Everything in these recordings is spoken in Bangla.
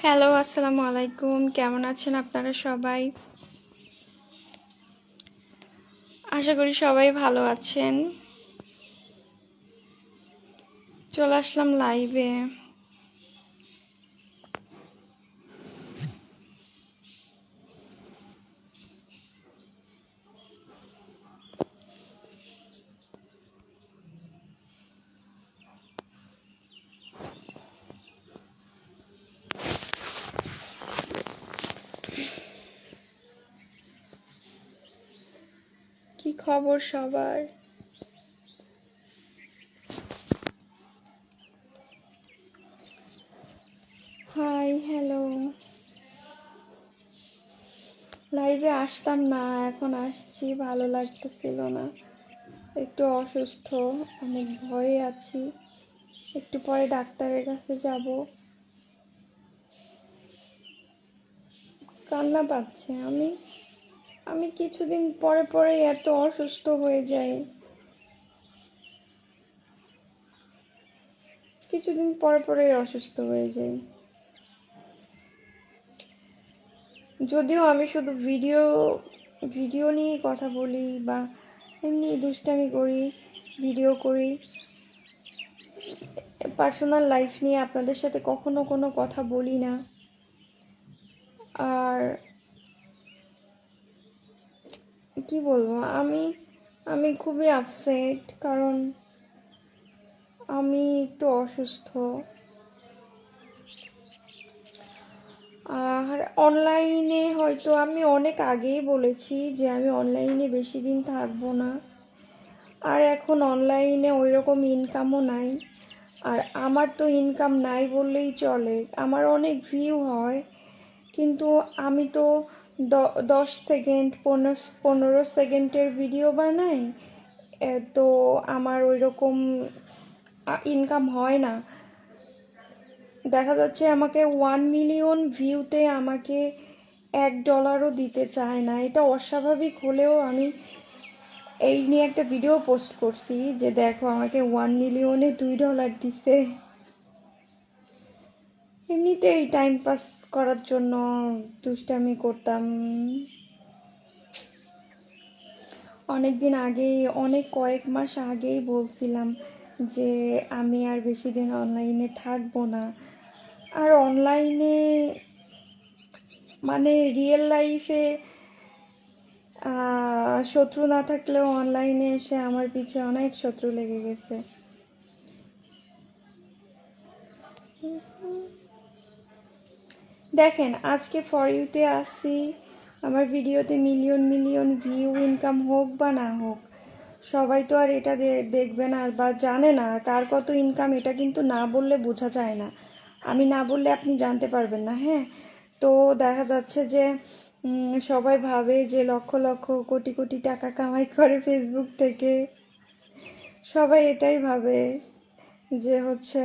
হ্যালো, আসসালামু আলাইকুম। কেমন আছেন আপনারা সবাই? আশা করি সবাই ভালো আছেন। চলে আসলাম লাইভে। কি খবর সবার? Hi, hello. লাইভে আসতাম না, এখন আসছি, ভালো লাগতেছিল না। একটু অসুস্থ, অনেক ভয়ে আছি। একটু পরে ডাক্তারের কাছে যাব। কান্না পাচ্ছে। আমি কিছুদিন পরে পরে এত অসুস্থ হয়ে যাই। কিছুদিন পরে পরেই অসুস্থ হয়ে যাই। যদিও আমি শুধু ভিডিও নিয়েই কথা বলি বা এমনি দুষ্টামি করি, ভিডিও করি, পার্সোনাল লাইফ নিয়ে আপনাদের সাথে কখনো কোনো কথা বলি না। আর কি বলবো, আমি খুবই আপসেট, কারণ আমি একটু অসুস্থ। আর অনলাইনে হয়তো আমি অনেক আগেই বলেছি যে আমি অনলাইনে বেশি দিন থাকবো না। আর এখন অনলাইনে ওইরকম ইনকামও নাই। আর আমার তো ইনকাম নাই বললেই চলে। আমার অনেক ভিউ হয়, কিন্তু আমি তো 10 সেকেন্ড 15 সেকেন্ডের ভিডিও বানাই। তো আমার ওইরকম ইনকাম হয় না। দেখা যাচ্ছে আমাকে 1 মিলিয়ন ভিউতে আমাকে $1ও দিতে চায় না। এটা অস্বাভাবিক হলেও আমি এই নিয়ে একটা ভিডিও পোস্ট করছি যে দেখো আমাকে 1 মিলিয়নে $2 দিছে। এমনিতেই টাইম পাস করার জন্য দুষ্টামি করতাম। অনেকদিন আগেই, কয়েক মাস আগেই বলছিলাম যে আমি আর বেশি দিন অনলাইনে থাকবো না। আর অনলাইনে মানে রিয়েল লাইফে শত্রু না থাকলেও অনলাইনে এসে আমার পিছে অনেক শত্রু লেগে গেছে। দেখেন, আজকে ফর ইউতে আসছি, আমার ভিডিওতে মিলিয়ন মিলিয়ন ভিউ, ইনকাম হোক বা না হোক, সবাই তো আর এটা দেখবে না বা জানে না কার কত ইনকাম। এটা কিন্তু না বললে বোঝা যায় না। আমি না বললে আপনি জানতে পারবেন না। হ্যাঁ, তো দেখা যাচ্ছে যে সবাই ভাবে যে লক্ষ লক্ষ কোটি কোটি টাকা কামাই করে ফেসবুক থেকে। সবাই এটাই ভাবে যে হচ্ছে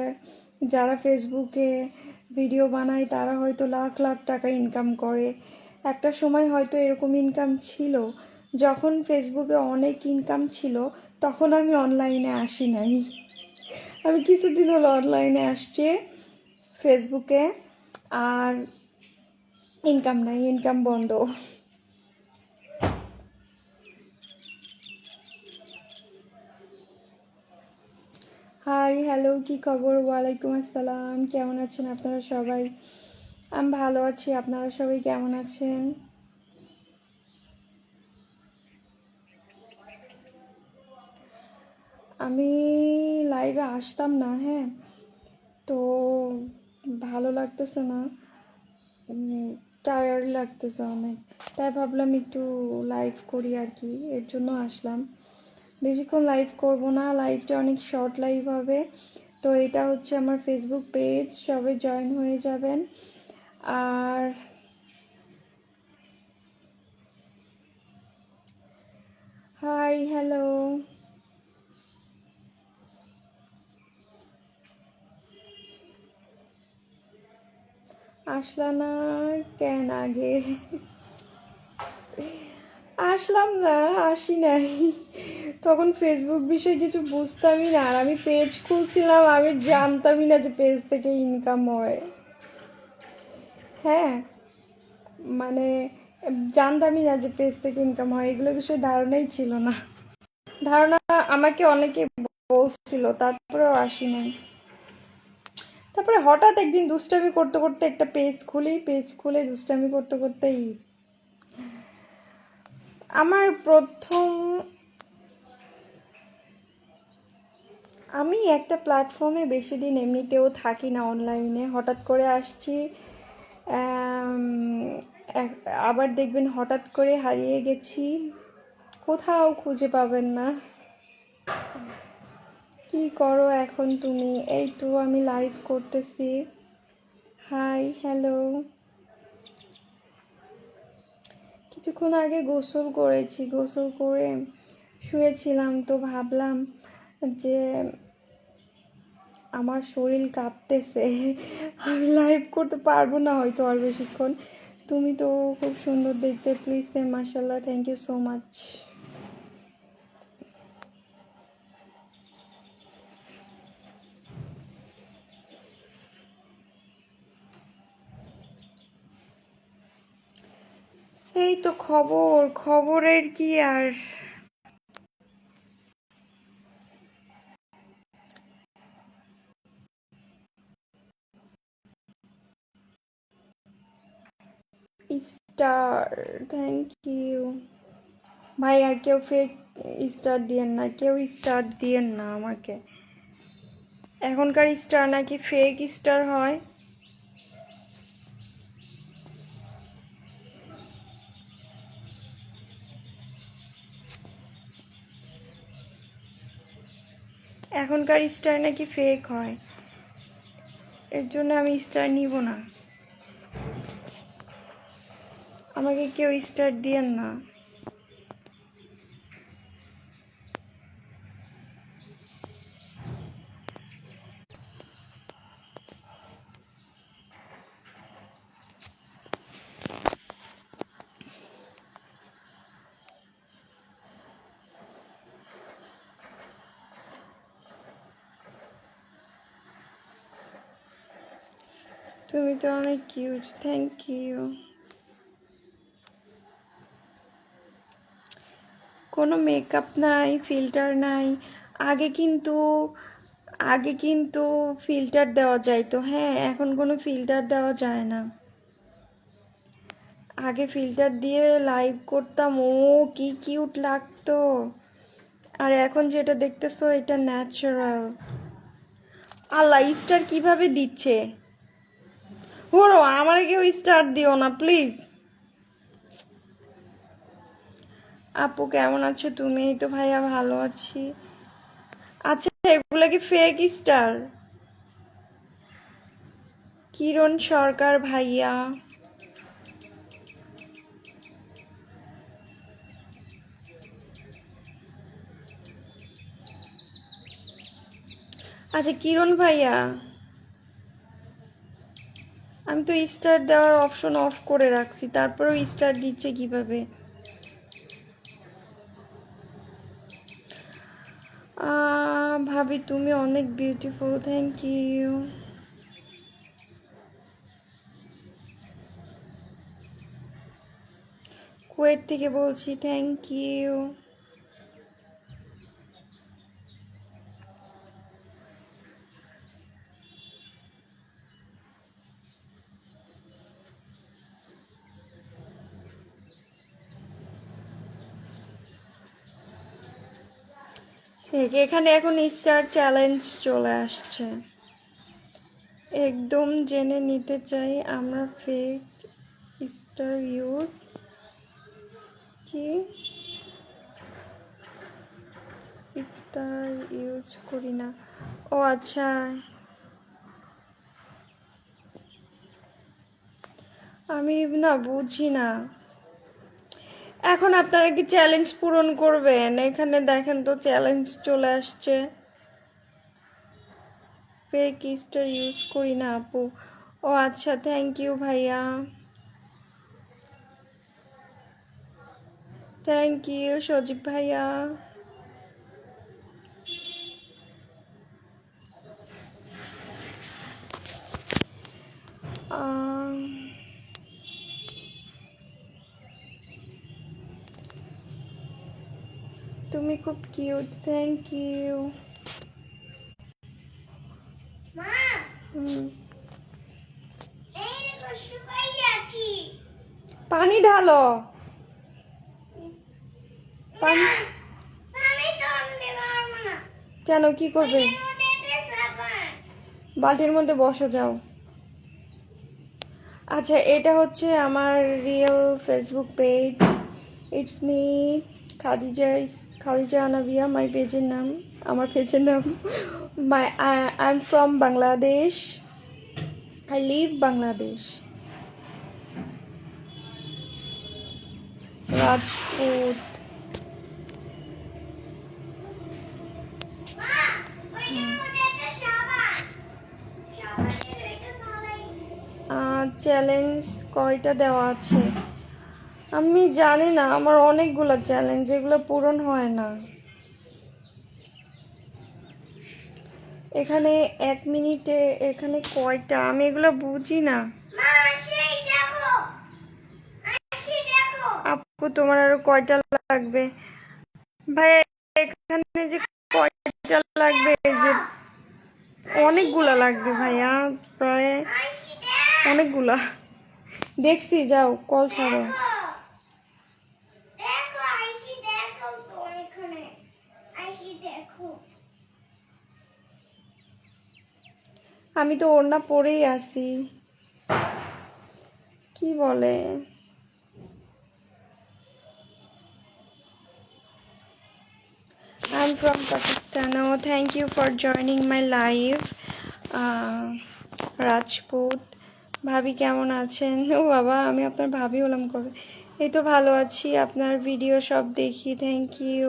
যারা ফেসবুকে ভিডিও বানায় তারা হয়তো লাখ লাখ টাকা ইনকাম করে। একটা সময় হয়তো এরকম ইনকাম ছিল, যখন ফেসবুকে অনেক ইনকাম ছিল তখন আমি অনলাইনে আসি নাই। আমি কিছুদিন হলো অনলাইনে আসছি ফেসবুকে, আর ইনকাম নাই, ইনকাম বন্ধ। হাই, হ্যালো, কি খবর? ওয়ালাইকুম আসসালাম। কেমন আছেন আপনারা সবাই? আমি ভালো আছি, আপনারা সবাই কেমন আছেন? আমি লাইভে আসতাম না, হ্যাঁ, তো ভালো লাগতেছে না, টায়ার্ড লাগতেছে অনেক, তাই ভাবলাম একটু লাইভ করি আর কি, এর জন্য আসলাম। বেশিক্ষণ লাইভ করব না, লাইভটা অনেক শর্ট লাইভ হবে। তো এটা হচ্ছে আমার ফেসবুক পেজ, সবাই জয়েন হয়ে যাবেন। আর হাই, হ্যালো। আসলা না কেন আগে? আসলাম না, আসি নাই। তখন ফেসবুক বিষয়ে কিছু বুঝতামই না, আর আমি পেজ খুলছিলাম, আমি জানতামই না যে পেজ থেকে ইনকাম হয়। হ্যাঁ, মানে জানতামই না যে পেজ থেকে ইনকাম হয়, এগুলো বিষয়ে ধারণাই ছিল না। ধারণা আমাকে অনেকে বলছিল, তারপরেও আসি নাই। তারপরে হঠাৎ একদিন দুষ্টামি করতে করতে একটা পেজ খুলে দুষ্টামি করতে করতেই আমার প্রথম, আমি একটা প্ল্যাটফর্মে বেশি দিন এমনিতেও থাকি না, অনলাইনে হঠাৎ করে আসছি। আম, আবার দেখবেন হঠাৎ করে হারিয়ে গেছি, কোথাও খুঁজে পাবেন না। কি করো এখন তুমি? এই তো আমি লাইভ করতেছি। Hi, hello. কিছুক্ষণ আগে গোসল করেছি, গোসল করে শুয়েছিলাম, তো ভাবলাম যে আমার শরীর কাঁপতেছে, আমি লাইভ করতে পারবো না হয়তো আর বেশিক্ষণ। তুমি তো খুব সুন্দর দেখতে, প্লিজ সে মাশাআল্লাহ, থ্যাংক ইউ সো মাচ। এই তো খবরের কি আর। স্টার, থ্যাংক ইউ ভাইয়া। কেউ ফেক স্টার দিয়েন না, কেউ স্টার দিয়েন না আমাকে। এখনকার স্টার নাকি ফেক স্টার হয়। এখনকার স্টার নাকি ফেক হয়, এর জন্য আমি স্টার নিব না। আমাকে কেউ স্টার দিয়েন না। তুমি তো অনেক কিউট, থ্যাংক ইউ। কোনো মেকআপ নাই, ফিল্টার নাই। আগে কিন্তু আগে কিন্তু ফিল্টার দেওয়া যাইতো, হ্যাঁ, এখন কোনো ফিল্টার দেওয়া যায় না। আগে ফিল্টার দিয়ে লাইভ করতাম, ও কি কিউট লাগতো। আর এখন যেটা দেখতেছো এটা ন্যাচারাল। আল্লাহ, স্টার কিভাবে দিচ্ছে? ওরো, আমার কেউ স্টার দিও না প্লিজ। আপু কেমন আছো তুমি? এই তো ভাইয়া ভালো আছি। আচ্ছা, এগুলা কি ফেক স্টার? কিরণ সরকার ভাইয়া। আচ্ছা কিরণ ভাইয়া, আমি তো স্টার দেওয়ার অপশন অফ করে রাখছি, তারপরেও স্টার দিচ্ছে কিভাবে? ভাবি তুমি অনেক বিউটিফুল, থ্যাংক ইউ। কুয়েত থেকে বলছি, থ্যাংক ইউ। এখানে এখন স্টার চ্যালেঞ্জ চলে আসছে। একদম জেনে নিতে চাই আমরা ফেক স্টার ইউজ কি স্টার ইউজ করি না। ও আচ্ছা, আমি না বুঝি না। এখন আপনারা কি চ্যালেঞ্জ পূরণ করবেন? এখানে দেখেন তো চ্যালেঞ্জ চলে আসছে। ফেক স্টার ইউজ করি না আপু। ও আচ্ছা, থ্যাংক ইউ ভাইয়া, থ্যাংক ইউ সজীব ভাইয়া। তুমি খুব কিউট, থ্যাংক ইউ। পানি ঢালো। কেন, কি করবে? বালতির মধ্যে বসো, যাও। আচ্ছা, এটা হচ্ছে আমার real Facebook page. It's me Khadija Anabia my পেজের নাম, আমার পেজের নাম। I am from Bangladesh, I live Bangladesh, Rajput. Challenge কয়টা দেওয়া আছে আমি জানি না, আমার অনেকগুলো চ্যালেঞ্জ, এগুলো পূরণ হয় না। এখানে 1 মিনিটে এখানে কয়টা, আমি এগুলো বুঝি না। আপু তোমার আরো কয়টা লাগবে? ভাই এখানে যে কয়টা লাগবে, যে অনেকগুলা লাগবে ভাইয়া, প্রায় অনেকগুলা। দেখছি, যাও কল ছাড়ো। আমি তো ওড়না পরেই আছি, কি বলে। I'm from Pakistan. Oh, thank you for joining my live. Rajput ভাবি কেমন আছেন? ও বাবা, আমি আপনার ভাবি হলাম কবে? এই তো ভালো আছি, আপনার ভিডিও সব দেখি, থ্যাংক ইউ।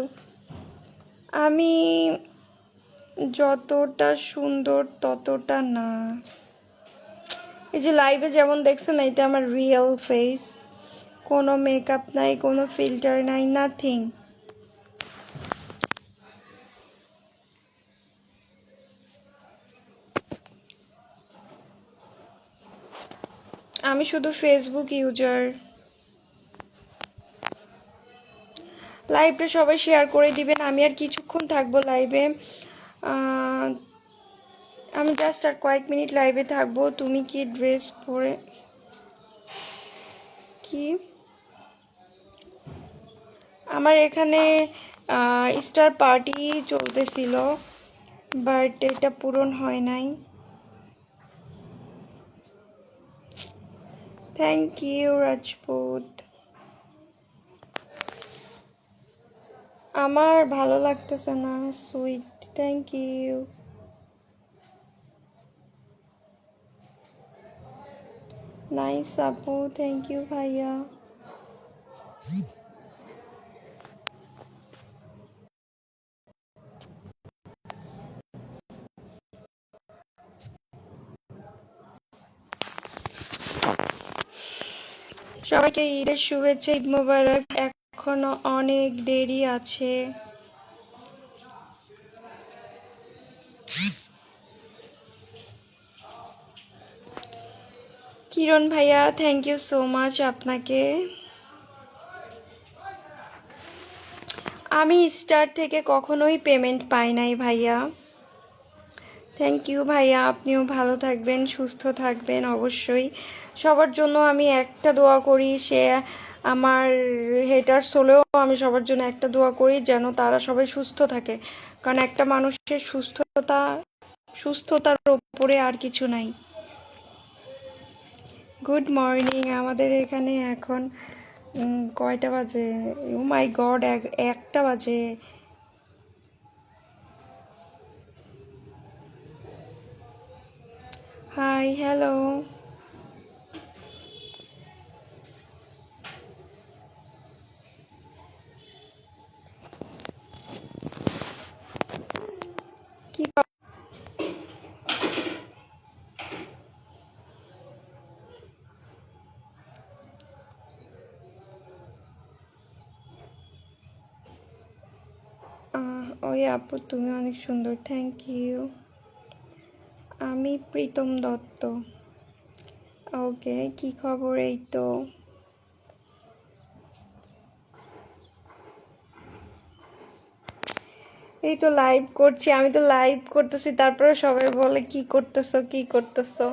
আমি যতটা সুন্দর ততটা না। এই যে লাইভে যেমন দেখছেন, এটা আমার রিয়েল ফেস, কোনো মেকআপ নাই, কোনো ফিল্টার নাই, নাথিং। আমি শুধু ফেসবুক ইউজার। লাইভটা সবাই শেয়ার করে দিবেন। আমি আর কিছুক্ষণ থাকবো লাইভে, আমি জাস্ট আর কয়েক মিনিট লাইভে থাকবো। তুমি কি ড্রেস পরে, কি আমার এখানে স্টার পার্টি চলতেছিল, বাট এটা পূরণ হয় নাই। Thank you Rajput. আমার ভালো লাগতেছে না, সুইট, থ্যাংক ইউ। নাইস আপু, থ্যাংক ইউ ভাইয়া। সবাইকে ঈদের শুভেচ্ছা, ঈদ মোবারক। এখনো অনেক দেরি আছে। কিরণ ভাইয়া, থ্যাংক ইউ সো মাচ আপনাকে। আমি স্টার থেকে কখনোই পেমেন্ট পাই নাই ভাইয়া। থ্যাংক ইউ ভাইয়া, আপনিও ভালো থাকবেন, সুস্থ থাকবেন অবশ্যই। সবার জন্য আমি একটা দোয়া করি, সে আমার হেটার্স হলেও আমি সবার জন্য একটা দোয়া করি, যেন তারা সবাই সুস্থ থাকে। কারণ একটা মানুষের সুস্থতার উপরে আর কিছু নাই। গুড মর্নিং, আমাদের এখানে এখন কয়টা বাজে? ও মাই গড, 1টা বাজে। Hi, hello. কি ওই আপু, তুমি অনেক সুন্দর, থ্যাংক ইউ। আমি প্রীতম দত্ত। ওকে, কি খবর? এই তো। এই তো লাইভ করছি, আমি তো লাইভ করতেছি, তারপরে সবাই বলে কি করতেছো কি করতেছো।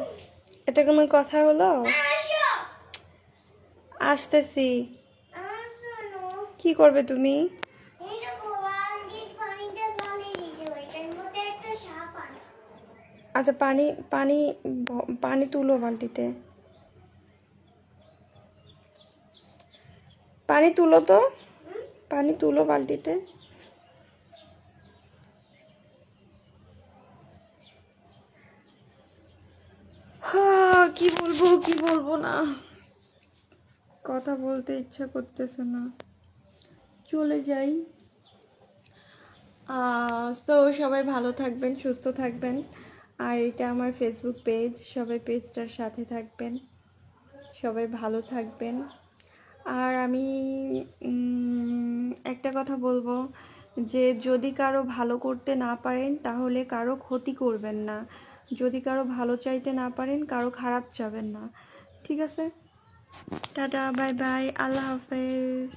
এটা কোনো কথা হলো? আসতেছি। কি করবে তুমি? আচ্ছা, পানি পানি পানি তুলো বালতিতে, পানি তুলো তো, পানি তুলো বালতিতে। কি বলবো কি বলবো না, কথা বলতে ইচ্ছা করতেছে না, চলে যাই। সো সবাই ভালো থাকবেন, সুস্থ থাকবেন। আর এটা আমার ফেসবুক পেজ, সবাই পেজটার সাথে থাকবেন, সবাই ভালো থাকবেন। আর আমি একটা কথা বলবো, যে যদি কারো ভালো করতে না পারেন তাহলে কারো ক্ষতি করবেন না, যদি কারো ভালো চাইতে না পারেন কারো খারাপ চাবেন না, ঠিক আছে? টাটা, বাই বাই, আল্লাহ হাফেজ।